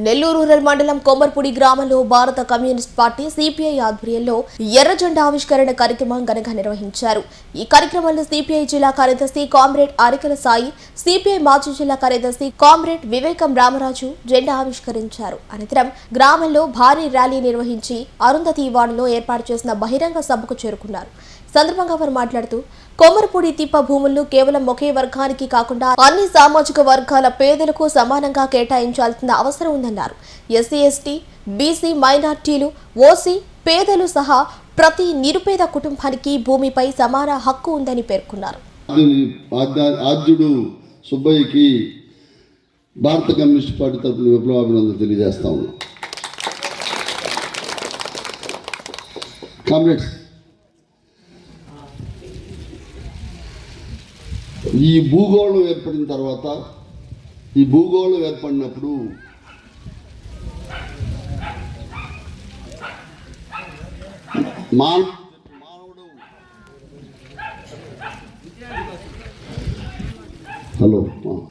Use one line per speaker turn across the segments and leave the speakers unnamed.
Nellore rural మండలం కొమ్మర్పూడి గ్రామంలో భారత కమ్యూనిస్ట్ పార్టీ సిపిఐ ఆధ్వర్యంలో ఎర్ర జెండా ఆవిష్కరణ కార్యక్రమం ఘనంగా నిర్వహించారు. ఈ కార్యక్రమంలో సిపిఐ జిల్లా కార్యదర్శి కామ్రేడ్ అరికల సాయి, సిపిఐ మాజీ జిల్లా కార్యదర్శి కామ్రేడ్ వివేకం రామరాజు జెండా ఆవిష్కరించారు. అనంతరం గ్రామంలో భారీ ర్యాలీ నిర్వహించి అరుంధతి వార్డులో ఏర్పాటు చేసిన బహిరంగ సభకు చేరుకున్నారు. సందర్భంగా వారు మాట్లాడుతూ కొమ్మర్పూడి తిప్ప భూములను కేవలం ఒకే వర్గానికి కాకుండా అన్ని సామాజిక వర్గాల పేదలకు సమానంగా కేటాయించాల్సిన అవసరం ఉందన్నారు. ఎస్సీ, ఎస్టీ, బీసీ, మైనార్టీలు, ఓసీ, పేదలు సహా ప్రతి నిరుపేద కుటుంబానికి భూమిపై సమాన హక్కు ఉందని పేర్కొన్నారు.
ఆద్యుడు సుబ్బయ్యకి భారత కమ్యూనిస్ట్ పార్టీ తరఫున విప్లవాభినందనలు తెలియజేస్తా ఉన్నాం. కామ్రేడ్స్, ఈ భూగోళం ఏర్పడిన తర్వాత, ఈ భూగోళం ఏర్పడినప్పుడు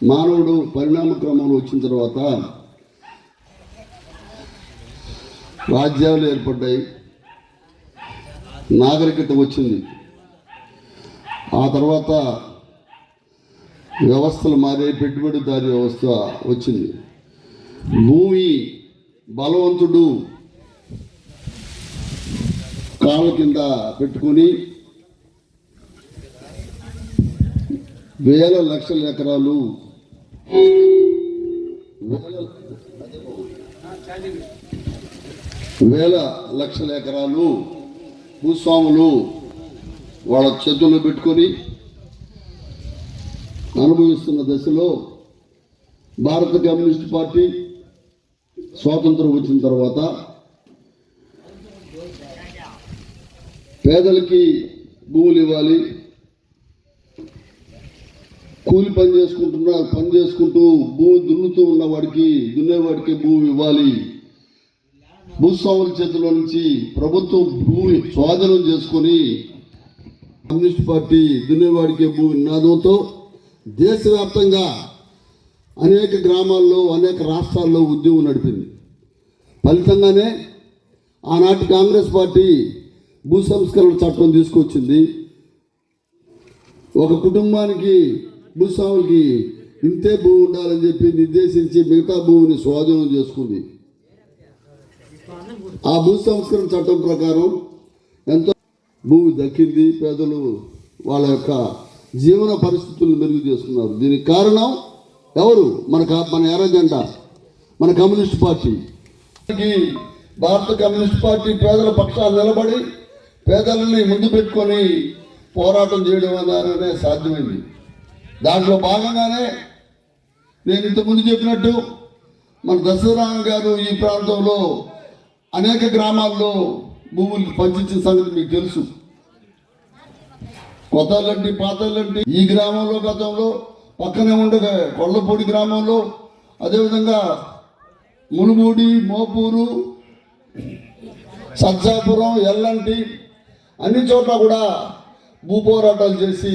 మానవుడు పరిణామ క్రమంలో వచ్చిన తర్వాత రాజ్యాలు ఏర్పడ్డాయి, నాగరికత వచ్చింది. ఆ తర్వాత వ్యవస్థలు మారే, పెట్టుబడిదారీ వ్యవస్థ వచ్చింది. భూమి బలవంతుడు కాళ్ళ కింద పెట్టుకొని వేల లక్షల ఎకరాలు, వేల లక్షల ఎకరాలు భూస్వాములు వాళ్ళ చేతుల్లో పెట్టుకొని అనుభవిస్తున్న దశలో భారత కమ్యూనిస్ట్ పార్టీ స్వాతంత్రం వచ్చిన తర్వాత పేదలకి భూములు ఇవ్వాలి, కూలి పని చేసుకుంటూ భూమి దున్నేవాడికి భూమి ఇవ్వాలి, భూస్వాముల చేతిలో నుంచి ప్రభుత్వం భూమి స్వాధీనం చేసుకొని కమ్యూనిస్ట్ పార్టీ దున్నేవాడికి భూమి నినాదంతో దేశవ్యాప్తంగా అనేక గ్రామాల్లో, అనేక రాష్ట్రాల్లో ఉద్యమం నడిపింది. ఫలితంగానే ఆనాటి కాంగ్రెస్ పార్టీ భూ సంస్కరణ చట్టం తీసుకొచ్చింది. ఒక కుటుంబానికి, భూస్వాములకి ఇంతే భూమి ఉండాలని చెప్పి నిర్దేశించి మిగతా భూమిని స్వాధీనం చేసుకుంది. ఆ భూ సంస్కరణ చట్టం ప్రకారం ఎంతో భూమి దక్కింది. పేదలు వాళ్ళ యొక్క జీవన పరిస్థితులను మెరుగు చేసుకున్నారు. దీనికి కారణం ఎవరు? మన ఎర్ర జెండా, మన కమ్యూనిస్ట్ పార్టీ. భారత కమ్యూనిస్ట్ పార్టీ పేదల పక్షాలు నిలబడి పేదలని ముందు పెట్టుకొని పోరాటం చేయడం అనేదే సాధ్యమైంది. దాంట్లో భాగంగానే నేను ఇంతకుముందు చెప్పినట్టు మన దశరథరామ గారు ఈ ప్రాంతంలో అనేక గ్రామాల్లో భూములు పంచించిన సంగతి మీకు తెలుసు. కొత్తలంటి, పాతలంటి ఈ గ్రామంలో, గతంలో పక్కనే ఉండగా కొల్లపూడి గ్రామంలో, అదేవిధంగా మునుమూడి, మోపూరు, సజ్జాపురం, ఎల్లంటి అన్ని చోట్ల కూడా భూ పోరాటాలు చేసి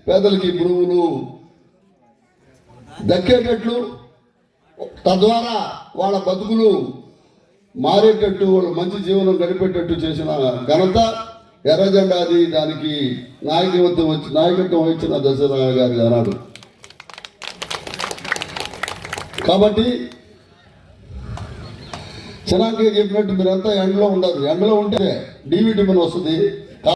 పేదలకి భూములు దక్కేటట్లు, తద్వారా వాళ్ళ బతుకులు మారేటట్టు, వాళ్ళు మంచి జీవనం గడిపేటట్టు చేసిన ఘనత ఎర్ర జెండాది. దానికి నాయకత్వం వహించిన దశరథరామ గారి అన్నాడు. కాబట్టి చిరాకు చెప్పినట్టు మీరంతా ఎండలో ఉండదు. ఎండలో ఉంటే డి విటమిన్ వస్తుంది,